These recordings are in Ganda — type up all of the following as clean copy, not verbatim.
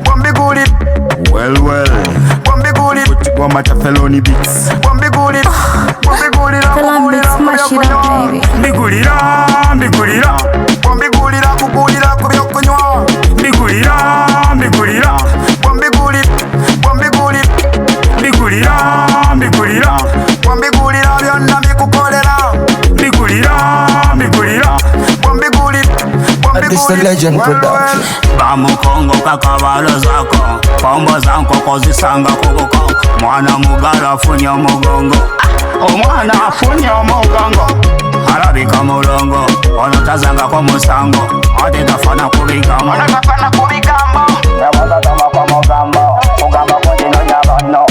Bombigulira. Well Bombigulira. Kuchigoma cha Felony Beats. Bombigulira. Bombigulira. Felony Beats, smash it up, baby. Mbigulira. Bombigulira kugulira ku byokunywa. Mbigulira. Bombigulira. Mbigulira. Bombigulira byonna bikukolera. Mbigulira. This the Legend Production. Bamukongo kakabalo zako, pombo za nkoko zisanga kubuko. Mwana mugala afunye omugongo, omwana afunye omugongo. Alabika mulongo, ono tazangako musango. Ate tafana kubigambo, yabaza tama kwa mugambo. Kugamba kundino nyabono,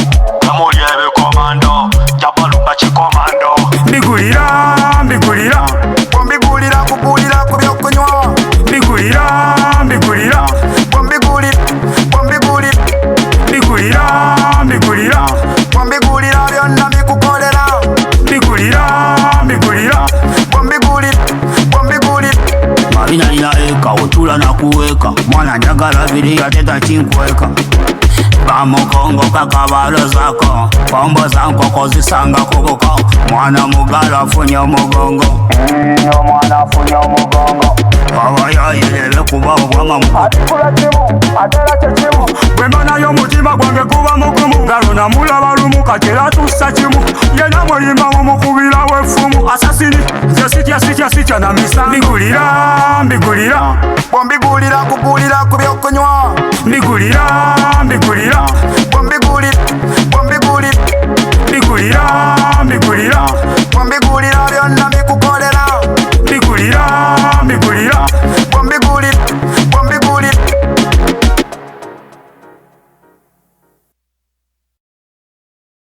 namuli ebikomando, jabaluka kikomando. Mbigulira. Bombigulira kugulira ku byokunywa. Mbigulira. Bombigulira byonna bikukolera. Mbigulira. Marina ina eka, utula na kuweka. Mwana njagala vili ateta chinkweka. Bamukongo kakabalo zako, pombo za nkoko zisanga kubuko. Mwana mugala afunye omugongo, omwana afunye omugongo. Abayayirebe kuba obwama mukutikula kimu, atera kyekimu. Bwemanayo omutima gwange guba mugumu. Ngalo namulaba lumu kati era tussa kimu. Yena muyimba mumukubira wefumu. Asasini nze sitya na misa. Mbigulira. Bombigulira kugulira ku byokunywa. Mbigulira.